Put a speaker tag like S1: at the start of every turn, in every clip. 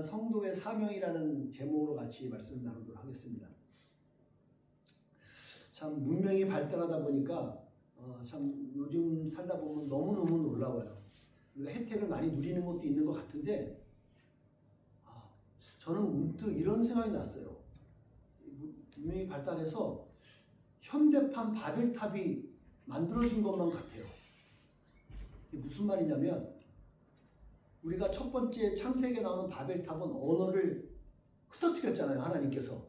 S1: 오늘은 성도의 사명이라는 제목으로 같이 말씀 나누도록 하겠습니다. 참 문명이 발달하다 보니까 참 요즘 살다 보면 너무너무 놀라워요. 우리가 혜택을 많이 누리는 것도 있는 것 같은데 저는 문득 이런 생각이 났어요. 문명이 발달해서 현대판 바벨탑이 만들어진 것만 같아요. 이게 무슨 말이냐면 우리가 첫 번째 창세기에 나오는 바벨탑은 언어를 흩어뜨렸잖아요. 하나님께서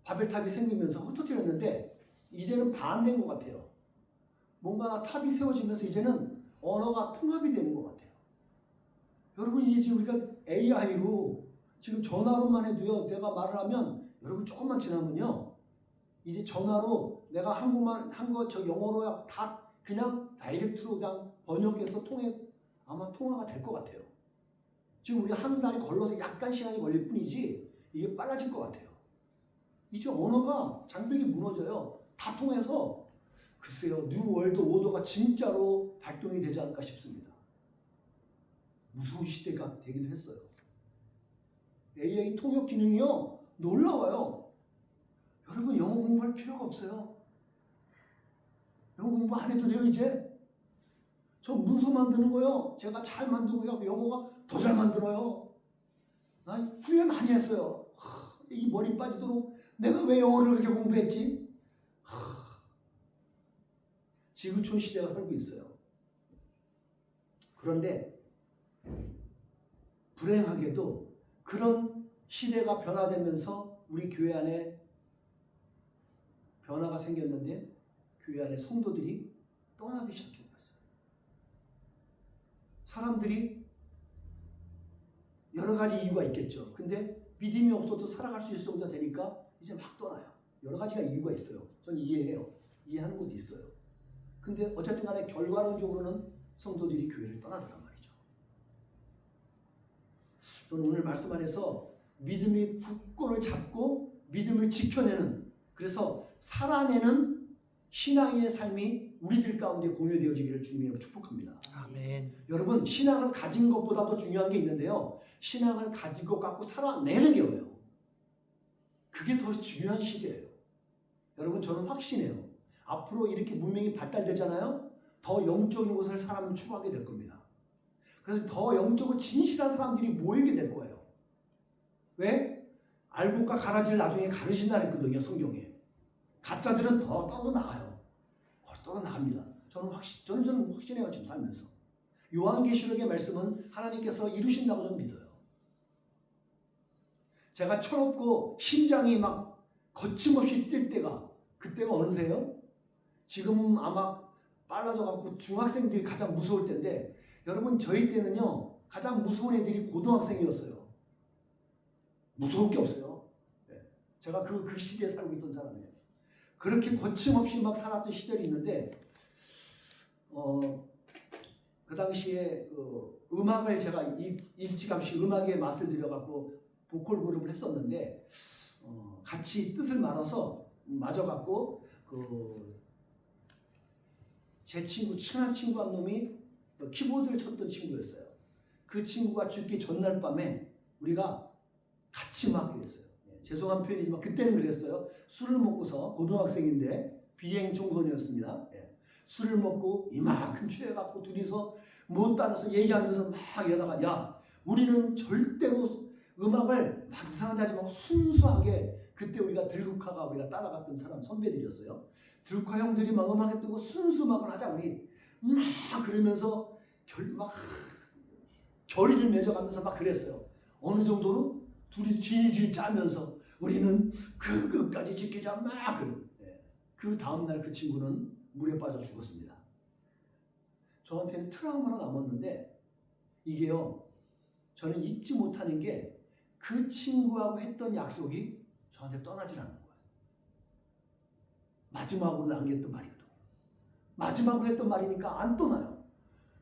S1: 바벨탑이 생기면서 흩어뜨렸는데 이제는 반대인 것 같아요. 뭔가 탑이 세워지면서 이제는 언어가 통합이 되는 것 같아요. 여러분 이제 우리가 AI로 지금 전화로만 해도요, 내가 말을 하면 여러분 조금만 지나면요, 이제 전화로 내가 한국말 한 거 저 영어로 다 그냥 다이렉트로 그냥 번역해서 아마 통화가 될 것 같아요. 지금 우리 한 달이 걸러서 약간 시간이 걸릴 뿐이지 이게 빨라질 것 같아요. 이제 언어가 장벽이 무너져요. 다 통해서 글쎄요, 뉴 월드 오더가 진짜로 발동이 되지 않을까 싶습니다. 무서운 시대가 되기도 했어요. AI 통역 기능이요, 놀라워요. 여러분 영어 공부할 필요가 없어요. 영어 공부 안 해도 돼요. 이제 저 문서 만드는 거요, 제가 잘 만들고 영어가 더 잘 만들어요. 나 후회 많이 했어요. 이 머리 빠지도록 내가 왜 영어를 그렇게 공부했지? 지구촌 시대가 살고 있어요. 그런데 불행하게도 그런 시대가 변화되면서 우리 교회 안에 변화가 생겼는데 교회 안에 성도들이 떠나기 시작했어요. 사람들이 여러 가지 이유가 있겠죠. 근데 믿음이 없어도 살아갈 수 있을 정도가 되니까 이제 막 떠나요. 여러 가지가 이유가 있어요. 저는 이해해요. 이해하는 것도 있어요. 근데 어쨌든 간에 결과론적으로는 성도들이 교회를 떠나더란 말이죠. 저는 오늘 말씀 안에서 믿음이 굳건을 잡고 믿음을 지켜내는, 그래서 살아내는 신앙인의 삶이 우리들 가운데 공유되어지기를 주님으로 축복합니다.
S2: 아멘.
S1: 여러분, 신앙을 가진 것보다도 중요한 게 있는데요, 신앙을 가진 것 갖고 살아내는 게 어려워요. 그게 더 중요한 시대예요. 여러분, 저는 확신해요. 앞으로 이렇게 문명이 발달되잖아요. 더 영적인 곳을 사람은 추구하게 될 겁니다. 그래서 더 영적으로 진실한 사람들이 모이게 될 거예요. 왜? 알곡과 가라지를 나중에 가르신다 했거든요, 성경에. 가짜들은 더 떨어져 나가요. 떨어져 나갑니다. 저는 확신해요, 지금 살면서. 요한계시록의 말씀은 하나님께서 이루신다고 저는 믿어요. 제가 철없고 심장이 막 거침없이 뛸 때가, 그때가 어느새요? 지금 아마 빨라져갖고 중학생들이 가장 무서울 때인데, 여러분 저희 때는요, 가장 무서운 애들이 고등학생이었어요. 무서울 게 없어요. 제가 그 시대에 살고 있던 사람이에요. 그렇게 거침없이 막 살았던 시절이 있는데, 그 당시에 음악을 제가 일찌감치 음악에 맛을 들여갖고 보컬 그룹을 했었는데, 같이 뜻을 나눠서 맞아갖고 제 친구, 친한 친구 한 놈이 키보드를 쳤던 친구였어요. 그 친구가 죽기 전날 밤에 우리가 같이 음악을 했어요. 죄송한 표현이지만 그때는 그랬어요. 술을 먹고서, 고등학생인데 비행 청소년이었습니다. 술을 먹고 이만큼 취해갖고 둘이서 못 따라서 얘기하면서 막 이러다가, 야, 우리는 절대로 음악을 막 이상하게 하지 말고 순수하게, 그때 우리가 들국화가 우리가 따라갔던 사람 선배들이었어요. 들국화 형들이 막 음악했던 거 순수 음악을 하자 우리. 막 그러면서 막 결의를 맺어가면서 막 그랬어요. 어느 정도로 둘이 질질 짜면서 우리는 그 끝까지 지키자 막 그런. 그 다음날 그 친구는 물에 빠져 죽었습니다. 저한테는 트라우마가 남았는데, 이게요, 저는 잊지 못하는 게 그 친구하고 했던 약속이 저한테 떠나질 않는 거예요. 마지막으로 남겼던 말이거든요. 마지막으로 했던 말이니까 안 떠나요.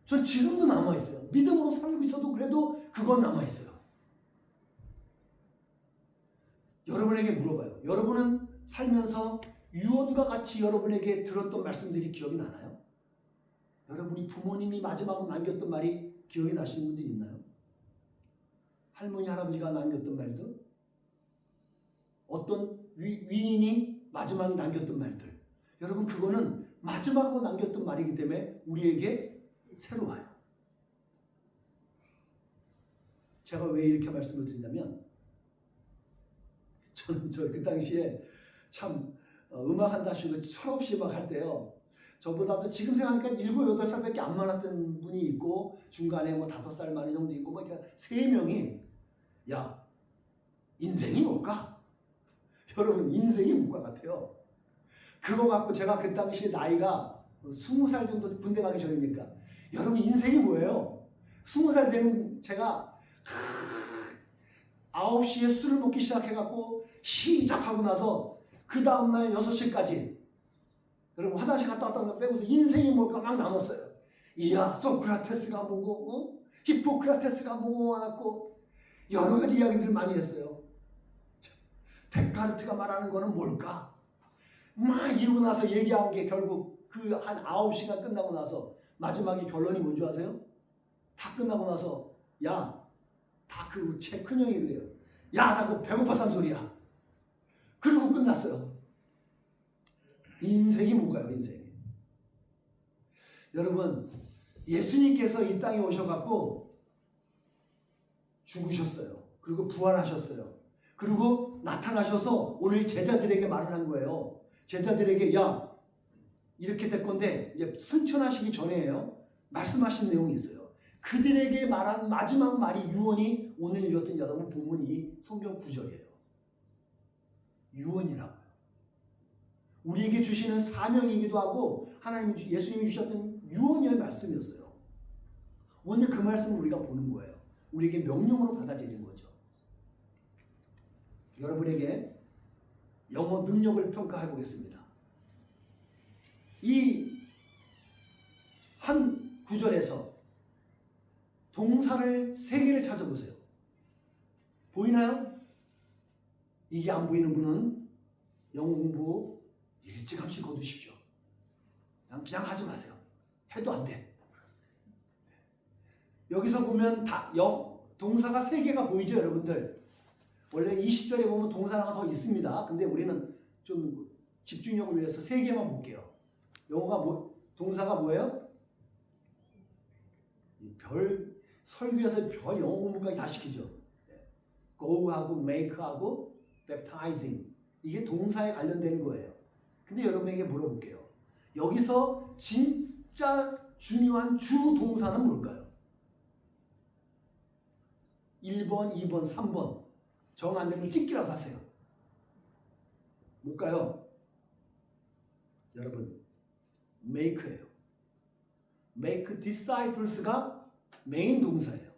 S1: 전 지금도 남아있어요. 믿음으로 살고 있어도 그래도 그건 남아있어요. 여러분에게 물어봐요. 여러분은 살면서 유언과 같이 여러분에게 들었던 말씀들이 기억이 나나요? 여러분이 부모님이 마지막으로 남겼던 말이 기억이 나시는 분들이 있나요? 할머니 할아버지가 남겼던 말들, 어떤 위인이 마지막에 남겼던 말들, 여러분 그거는 마지막으로 남겼던 말이기 때문에 우리에게 새로워요. 제가 왜 이렇게 말씀을 드리냐면 저는 그 당시에 참 음악한다시고 철없이 막 할 때요. 저보다도 지금 생각하니까 7, 8살밖에 안 많았던 분이 있고 중간에 뭐 5살 많은 형도 있고 뭐 이렇게 3명이 야 인생이 뭘까? 여러분 인생이 뭘까 같아요. 그거 갖고 제가 그 당시에 나이가 20살 정도 군대 가기 전이니까 여러분 인생이 뭐예요? 20살 되는 제가 9시에 술을 먹기 시작해갖고 시작하고 나서 그 다음날 6시까지 여러분 화장실 갔다 왔다 거 빼고서 인생이 뭘까 막 나눴어요. 이야 소크라테스가 뭐고 히포크라테스가 뭐고 많았고 여러 가지 이야기들을 많이 했어요. 데카르트가 말하는 거는 뭘까? 막 이러고 나서 얘기한 게 결국 그 한 9시간 끝나고 나서 마지막에 결론이 뭔지 아세요? 다 끝나고 나서 야 다 그 제 큰형이 그래요. 야 나 그거 배고파서 한 소리야. 그리고 끝났어요. 인생이 뭔가요? 인생이. 여러분 예수님께서 이 땅에 오셔갖고 죽으셨어요. 그리고 부활하셨어요. 그리고 나타나셔서 오늘 제자들에게 말을 한 거예요. 제자들에게 야 이렇게 될 건데 이제 승천하시기 전에요. 말씀하신 내용이 있어요. 그들에게 말한 마지막 말이 유언이 오늘 읽었던 여러분 본문 이 성경 구절이에요. 유언이라고요. 우리에게 주시는 사명이기도 하고 하나님 예수님이 주셨던 유언의 말씀이었어요. 오늘 그 말씀을 우리가 보는 거예요. 우리에게 명령으로 받아들이는 거죠. 여러분에게 영어 능력을 평가해 보겠습니다. 이 한 구절에서 동사를 3개를 찾아보세요. 보이나요? 이게 안 보이는 분은 영어 공부 일찌감치 거두십시오. 그냥 하지 마세요. 해도 안 돼. 여기서 보면 동사가 3개가 보이죠, 여러분들? 원래 20절에 보면 동사 하나가 더 있습니다. 근데 우리는 좀 집중력을 위해서 3개만 볼게요. 동사가 뭐예요? 설교에서 별 영어 공부까지 다 시키죠. go하고 make하고 baptizing. 이게 동사에 관련된 거예요. 근데 여러분에게 물어볼게요. 여기서 진짜 중요한 주 동사는 뭘까요? 1번, 2번, 3번. 정 안 되면 찍기라도 하세요. 뭘까요? 여러분, make예요. make disciples가 메인 동사예요.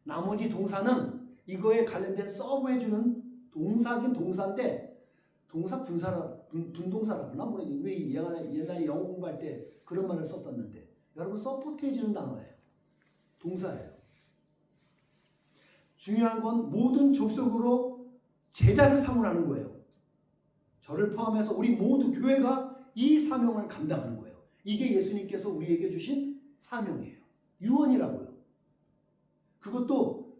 S1: 나머지 동사는 이거에 관련된 서브해주는 동사긴 동사인데 동사 분동사라구나. 우리 옛날에 영어 공부할 때 그런 말을 썼었는데 여러분 서포트해주는 단어예요. 동사예요. 중요한 건 모든 족속으로 제자를 삼으라는 거예요. 저를 포함해서 우리 모두 교회가 이 사명을 감당하는 거예요. 이게 예수님께서 우리에게 주신 사명이에요. 유언이라고요. 그것도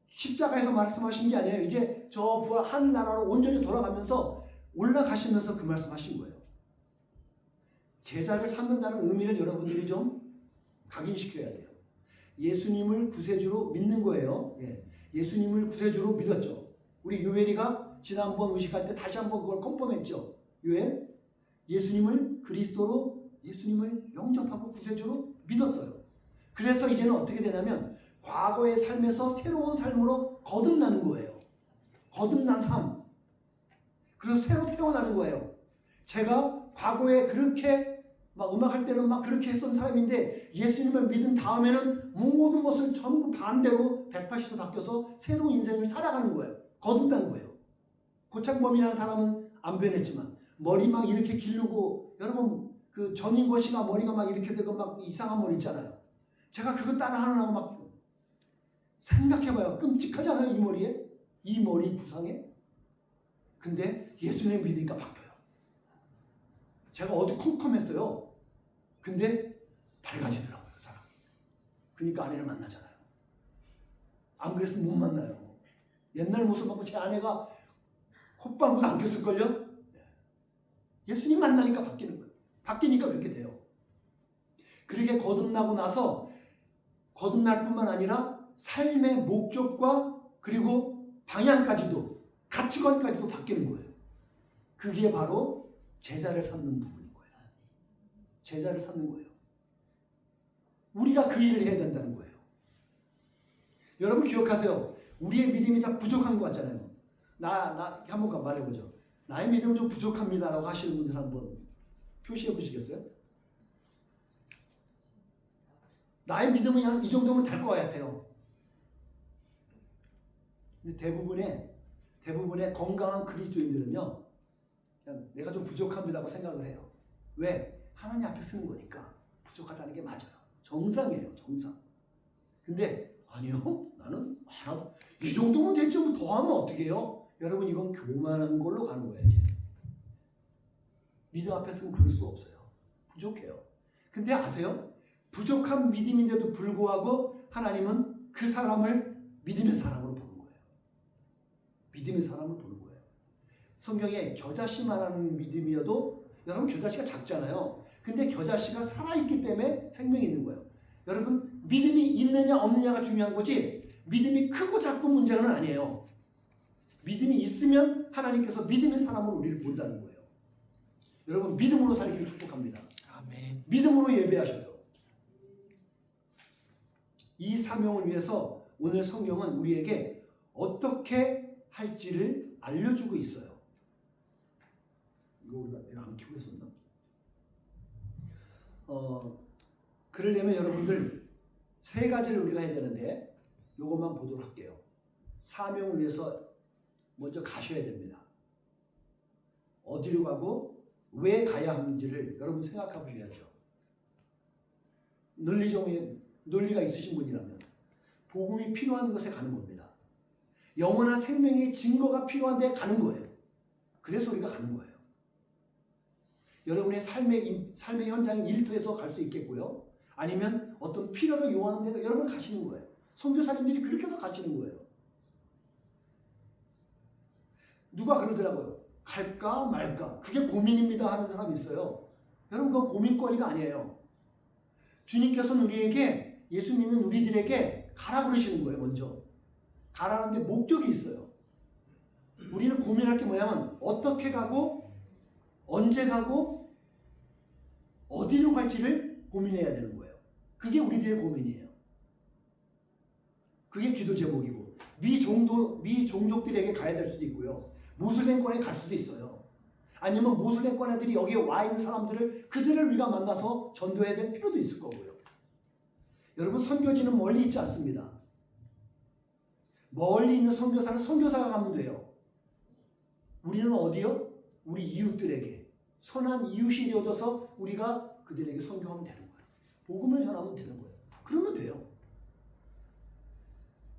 S1: 십자가에서 말씀하신 게 아니에요. 이제 저 한 나라로 온전히 돌아가면서 올라가시면서 그 말씀하신 거예요. 제자를 삼는다는 의미를 여러분들이 좀 각인시켜야 돼요. 예수님을 구세주로 믿는 거예요. 예수님을 구세주로 믿었죠. 우리 요엘이가 지난번 의식할 때 다시 한번 그걸 컨펌했죠. 요엘, 예수님을 그리스도로 예수님을 영접하고 구세주로 믿었어요. 그래서 이제는 어떻게 되냐면 과거의 삶에서 새로운 삶으로 거듭나는 거예요. 거듭난 삶. 그래서 새로 태어나는 거예요. 제가 과거에 그렇게 막 음악할 때는 막 그렇게 했던 사람인데 예수님을 믿은 다음에는 모든 것을 전부 반대로 180도 바뀌어서 새로운 인생을 살아가는 거예요. 거듭난 거예요. 고창범이라는 사람은 안 변했지만 머리 막 이렇게 기르고 여러분 그 전인권 씨가 머리가 막 이렇게 되고 막 이상한 머리 있잖아요. 제가 그거 따라 하느라고 막 생각해봐요. 끔찍하잖아요. 이 머리에. 이 머리 구상에. 근데 예수님 믿으니까 바뀌어요. 제가 어두컴컴했어요. 근데 밝아지더라고요. 사람이. 그러니까 아내를 만나잖아요. 안 그랬으면 못 만나요. 옛날 모습하고 제 아내가 콧방구도 안 꼈을걸요? 예수님 만나니까 바뀌는 거예요. 바뀌니까 그렇게 돼요. 그렇게 거듭나고 나서 거듭날 뿐만 아니라 삶의 목적과 그리고 방향까지도 가치관까지도 바뀌는 거예요. 그게 바로 제자를 삼는 부분인 거예요. 제자를 삼는 거예요. 우리가 그 일을 해야 된다는 거예요. 여러분 기억하세요. 우리의 믿음이 참 부족한 것 같잖아요. 나 한번 말해보죠. 나의 믿음은 좀 부족합니다 라고 하시는 분들 한번 표시해 보시겠어요? 나의 믿음은 한 이 정도면 될 것 같아요. 근데 대부분의 건강한 그리스도인들은요, 그냥 내가 좀 부족합니다라고 생각을 해요. 왜? 하나님 앞에 쓰는 거니까 부족하다는 게 맞아요. 정상이에요, 정상. 근데 아니요, 나는 하나도 이 정도면 됐죠. 뭐 더 하면 어떻게 해요? 여러분 이건 교만한 걸로 가는 거예요. 이제. 믿음 앞에 쓰면 그럴 수 없어요. 부족해요. 근데 아세요? 부족한 믿음인데도 불구하고 하나님은 그 사람을 믿음의 사람으로 보는 거예요. 믿음의 사람을 보는 거예요. 성경에 겨자씨만한 믿음이어도 여러분 겨자씨가 작잖아요. 근데 겨자씨가 살아있기 때문에 생명이 있는 거예요. 여러분 믿음이 있느냐 없느냐가 중요한 거지 믿음이 크고 작고 문제는 아니에요. 믿음이 있으면 하나님께서 믿음의 사람으로 우리를 본다는 거예요. 여러분 믿음으로 살기를 축복합니다.
S2: 아멘.
S1: 믿음으로 예배하셔요. 이 사명을 위해서 오늘 성경은 우리에게 어떻게 할지를 알려주고 있어요. 이거 내가 안 켜고 했었나? 그러려면 여러분들 세 가지를 우리가 해야 되는데 이것만 보도록 할게요. 사명을 위해서 먼저 가셔야 됩니다. 어디로 가고 왜 가야 하는지를 여러분 생각해 보셔야죠. 논리가 있으신 분이라면 복음이 필요한 곳에 가는 겁니다. 영원한 생명의 증거가 필요한 데 가는 거예요. 그래서 우리가 가는 거예요. 여러분의 삶의 현장에 일터에서 갈 수 있겠고요. 아니면 어떤 필요를 요하는 데가 여러분 가시는 거예요. 선교사님들이 그렇게 해서 가시는 거예요. 누가 그러더라고요. 갈까 말까 그게 고민입니다 하는 사람이 있어요. 여러분 그건 고민거리가 아니에요. 주님께서는 우리에게 예수 믿는 우리들에게 가라 그러시는 거예요. 먼저 가라는데 목적이 있어요. 우리는 고민할 게 뭐냐면 어떻게 가고 언제 가고 어디로 갈지를 고민해야 되는 거예요. 그게 우리들의 고민이에요. 그게 기도 제목이고 미 종족들에게 가야 될 수도 있고요. 모슬렘권에 갈 수도 있어요. 아니면 모슬렘권 애들이 여기에 와 있는 사람들을 그들을 우리가 만나서 전도해야 될 필요도 있을 거고요. 여러분 선교지는 멀리 있지 않습니다. 멀리 있는 선교사는 선교사가 가면 돼요. 우리는 어디요? 우리 이웃들에게 선한 이웃이 되어서 우리가 그들에게 선교하면 되는 거예요. 복음을 전하면 되는 거예요. 그러면 돼요.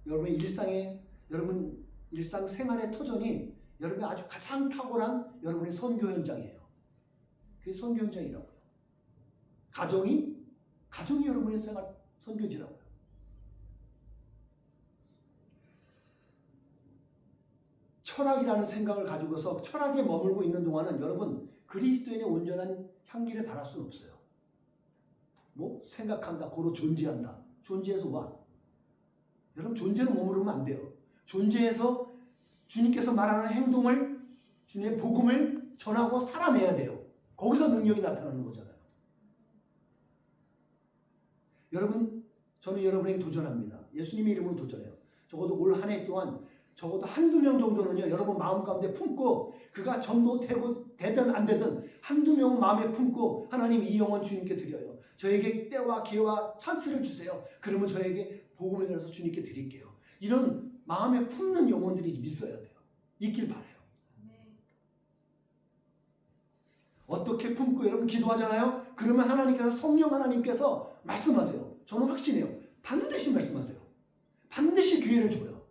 S1: 여러분 일상 생활의 터전이 여러분이 아주 가장 탁월한 여러분의 선교 현장이에요. 그게 선교 현장이라고요. 가정이 여러분의 생활 선교지라고요. 철학이라는 생각을 가지고서 철학에 머물고 있는 동안은 여러분 그리스도인의 온전한 향기를 발할 수는 없어요. 뭐 생각한다, 고로 존재한다. 존재해서 와. 여러분 존재로 머무르면 안 돼요. 존재해서 주님께서 말하는 행동을 주님의 복음을 전하고 살아내야 돼요. 거기서 능력이 나타나는 거잖아요. 여러분 저는 여러분에게 도전합니다. 예수님의 이름으로 도전해요. 적어도 올 한 해 동안 적어도 한두 명 정도는요 여러분 마음 가운데 품고 그가 전도되고 되든 안 되든 한두 명은 마음에 품고 하나님 이 영혼 주님께 드려요. 저에게 때와 기회와 찬스를 주세요. 그러면 저에게 복음을 전해서 주님께 드릴게요. 이런 마음에 품는 영혼들이 있어야 돼요. 있길 바라요. 어떻게 품고 여러분 기도하잖아요. 그러면 하나님께서 성령 하나님께서 말씀하세요. 저는 확신해요. 반드시 말씀하세요. 반드시 기회를 줘요.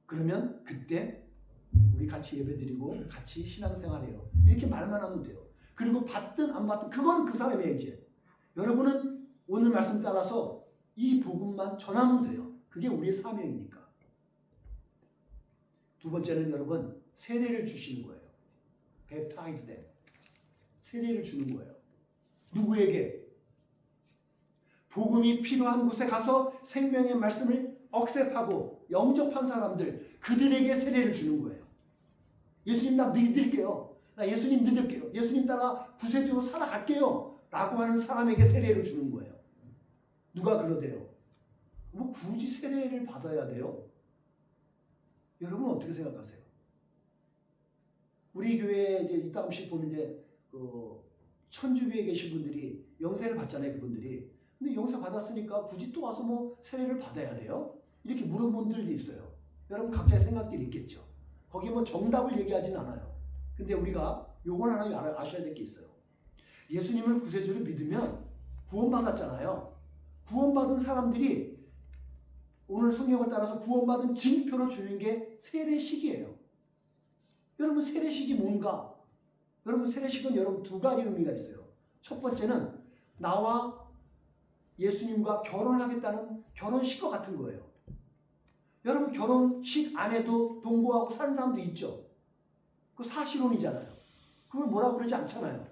S1: 그러면 그때 우리 같이 예배드리고 같이 신앙생활해요. 이렇게 말만 하면 돼요. 그리고 받든 안 받든 그건 그 사람의 이제 여러분은 오늘 말씀 따라서 이 복음만 전하면 돼요. 그게 우리의 사명이니까. 두 번째는 여러분 세례를 주시는 거예요. baptize them. 세례를 주는 거예요. 누구에게? 복음이 필요한 곳에 가서 생명의 말씀을 억셉하고 영접한 사람들, 그들에게 세례를 주는 거예요. 예수님 나 믿을게요. 나 예수님 믿을게요. 예수님 따라 구세주로 살아갈게요. 라고 하는 사람에게 세례를 주는 거예요. 누가 그러대요? 뭐 굳이 세례를 받아야 돼요? 여러분 어떻게 생각하세요? 우리 교회에 이제 이따금씩 보면 이제 천주교에 계신 분들이 영세를 받잖아요, 그분들이. 근데 영세 받았으니까 굳이 또 와서 뭐 세례를 받아야 돼요? 이렇게 물어본 분들도 있어요. 여러분 각자의 생각들이 있겠죠. 거기 뭐 정답을 얘기하진 않아요. 근데 우리가 요건 하나 아셔야 될 게 있어요. 예수님을 구세주로 믿으면 구원받았잖아요. 구원받은 사람들이 오늘 성경을 따라서 구원받은 징표로 주는 게 세례식이에요. 여러분 세례식이 뭔가? 여러분 세례식은 여러분 두 가지 의미가 있어요. 첫 번째는 나와 예수님과 결혼하겠다는 결혼식과 같은 거예요. 여러분 결혼식 안에도 동거하고 사는 사람도 있죠. 그 사실혼이잖아요. 그걸 뭐라고 그러지 않잖아요.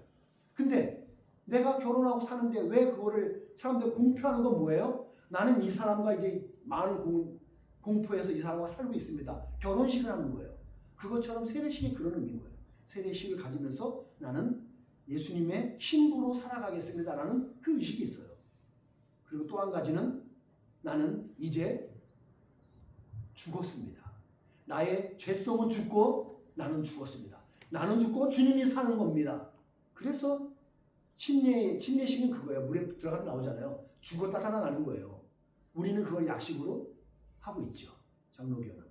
S1: 근데 내가 결혼하고 사는데 왜 그거를 사람들 공표하는 건 뭐예요? 나는 이 사람과 이제 많은 공포에서 이 사람과 살고 있습니다. 결혼식을 하는 거예요. 그것처럼 세례식이 그런 의미인 거예요. 세례식을 가지면서 나는 예수님의 신부로 살아가겠습니다라는 그 의식이 있어요. 그리고 또 한 가지는 나는 이제 죽었습니다. 나의 죄성은 죽고 나는 죽었습니다. 나는 죽고 주님이 사는 겁니다. 그래서 침례식은 그거예요. 물에 들어가서 나오잖아요. 죽었다 살아나는 거예요. 우리는 그걸 약식으로 하고 있죠. 장로교는.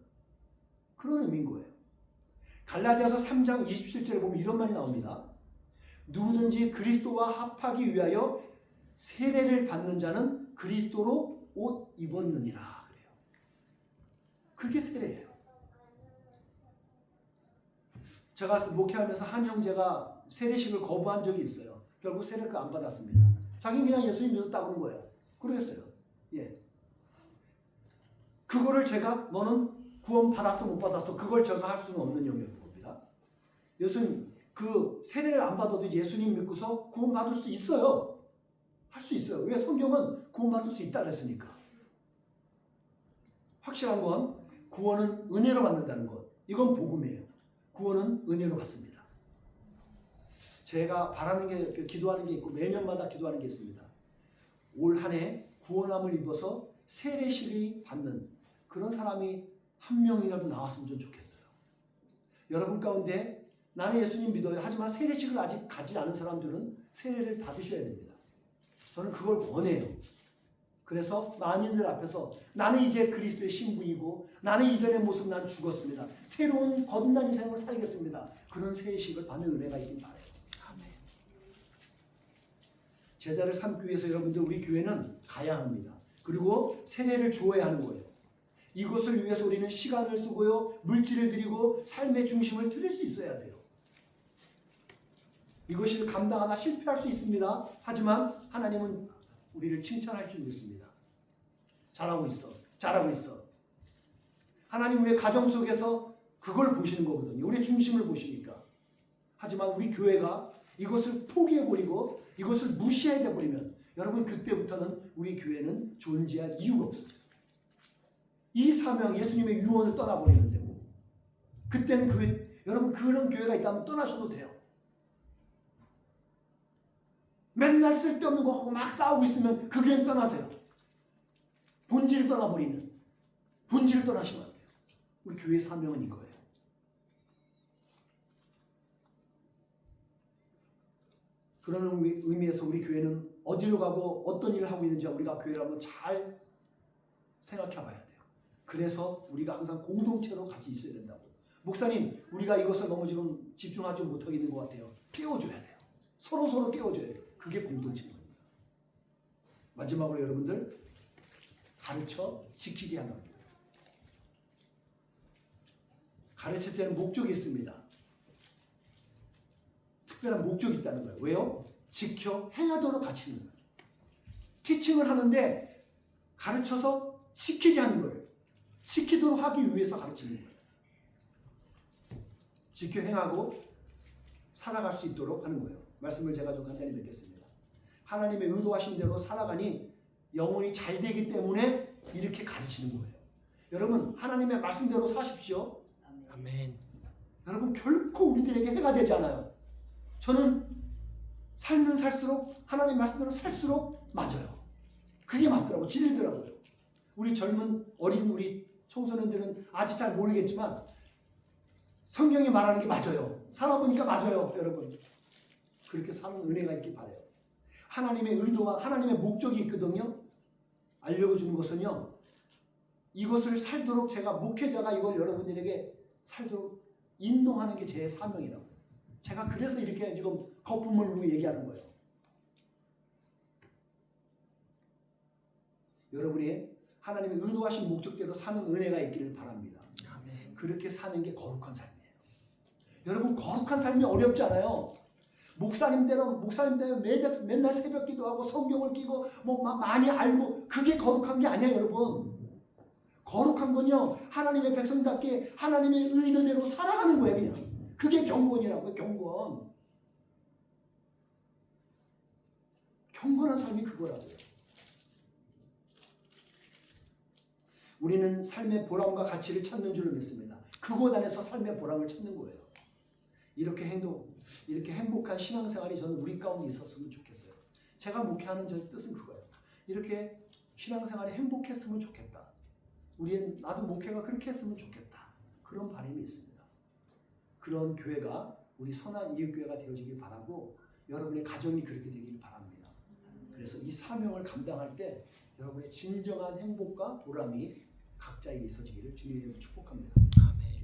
S1: 그런 의미인 거예요. 갈라디아서 3장 27절에 보면 이런 말이 나옵니다. 누구든지 그리스도와 합하기 위하여 세례를 받는 자는 그리스도로 옷 입었느니라 그래요. 그게 세례예요. 제가 목회하면서 한 형제가 세례식을 거부한 적이 있어요. 결국 세례를 안 받았습니다. 자기는 그냥 예수님 믿었다고 하는 거예요. 그러겠어요. 예. 그거를 제가 너는 구원 받았어 못 받았어 그걸 제가 할 수는 없는 영역인 겁니다. 예수님 그 세례를 안 받아도 예수님 믿고서 구원 받을 수 있어요. 할 수 있어요. 왜? 성경은 구원 받을 수 있다 그랬으니까. 확실한 건 구원은 은혜로 받는다는 것. 이건 복음이에요. 구원은 은혜로 받습니다. 제가 바라는 게 기도하는 게 있고 매년마다 기도하는 게 있습니다. 올 한 해 구원함을 입어서 세례식이 받는 그런 사람이 한 명이라도 나왔으면 좀 좋겠어요. 여러분 가운데 나는 예수님 믿어요. 하지만 세례식을 아직 가지 않은 사람들은 세례를 받으셔야 됩니다. 저는 그걸 원해요. 그래서 만인들 앞에서 나는 이제 그리스도의 신부이고 나는 이전의 모습 난 죽었습니다. 새로운 거듭난 인생을 살겠습니다. 그런 세례식을 받는 은혜가 있긴 바래요. 아멘. 제자를 삼기 위해서 여러분들 우리 교회는 가야 합니다. 그리고 세례를 주어야 하는 거예요. 이것을 위해서 우리는 시간을 쓰고요. 물질을 드리고 삶의 중심을 드릴 수 있어야 돼요. 이것을 감당하다 실패할 수 있습니다. 하지만 하나님은 우리를 칭찬할 줄 믿습니다. 잘하고 있어. 잘하고 있어. 하나님 우리의 가정 속에서 그걸 보시는 거거든요. 우리의 중심을 보시니까. 하지만 우리 교회가 이것을 포기해버리고 이것을 무시해버리면 여러분 그때부터는 우리 교회는 존재할 이유가 없어요. 이 사명 예수님의 유언을 떠나버리는 데고 그때는 여러분 그런 교회가 있다면 떠나셔도 돼요. 맨날 쓸데없는 거 하고 막 싸우고 있으면 그 교회는 떠나세요. 본질을 떠나버리는 본질을 떠나시면 안 돼요. 우리 교회의 사명은 이거예요. 그런 의미에서 우리 교회는 어디로 가고 어떤 일을 하고 있는지 우리가 교회를 한번 잘 생각해 봐야 돼요. 그래서 우리가 항상 공동체로 같이 있어야 된다고. 목사님 우리가 이것을 너무 지금 집중하지 못하고 있는 것 같아요. 깨워줘야 돼요. 서로 깨워줘야 돼요. 그게 공동체입니다. 마지막으로 여러분들 가르쳐 지키게 하는 겁니다. 가르칠 때는 목적이 있습니다. 특별한 목적이 있다는 거예요. 왜요? 지켜 행하도록 가르치는 거예요. 티칭을 하는데 가르쳐서 지키게 하는 거예요. 지키도록 하기 위해서 가르치는 거예요. 지켜 행하고 살아갈 수 있도록 하는 거예요. 말씀을 제가 좀 간단히 듣겠습니다. 하나님의 의도하신 대로 살아가니 영혼이 잘 되기 때문에 이렇게 가르치는 거예요. 여러분 하나님의 말씀대로 사십시오.
S2: 아멘.
S1: 여러분 결코 우리들에게 해가 되지 않아요. 저는 살면 살수록 하나님 말씀대로 살수록 맞아요. 그게 맞더라고. 진리더라고요. 우리 젊은 어린 우리 청소년들은 아직 잘 모르겠지만 성경이 말하는 게 맞아요. 살아보니까 맞아요. 여러분 그렇게 사는 은혜가 있길 바라요. 하나님의 의도와 하나님의 목적이 있거든요. 알려주는 것은요. 이것을 살도록 제가 목회자가 이걸 여러분들에게 살도록 인도하는 게 제 사명이라고. 제가 그래서 이렇게 지금 거품을 누고 얘기하는 거예요. 여러분이 하나님의 의도하신 목적대로 사는 은혜가 있기를 바랍니다.
S2: 아멘.
S1: 그렇게 사는 게 거룩한 삶이에요. 여러분 거룩한 삶이 어렵지 않아요. 목사님대로 맨날 새벽 기도하고 성경을 끼고 많이 알고 그게 거룩한 게 아니에요, 여러분. 거룩한 건요 하나님의 백성답게 하나님의 의도대로 살아가는 거예요. 그냥 그게 경건이라고요. 경건한 삶이 그거라고요. 우리는 삶의 보람과 가치를 찾는 줄을 믿습니다. 그곳 안에서 삶의 보람을 찾는 거예요. 이렇게 행복한 신앙생활이 저는 우리 가운데 있었으면 좋겠어요. 제가 목회하는 저 뜻은 그거예요. 이렇게 신앙생활이 행복했으면 좋겠다. 나도 목회가 그렇게 했으면 좋겠다. 그런 바람이 있습니다. 그런 교회가 우리 선한 이웃교회가 되어지길 바라고 여러분의 가정이 그렇게 되길 바랍니다. 그래서 이 사명을 감당할 때 여러분의 진정한 행복과 보람이 각자에게 있어지기를 주님의 이름으로 축복합니다.
S2: 아멘.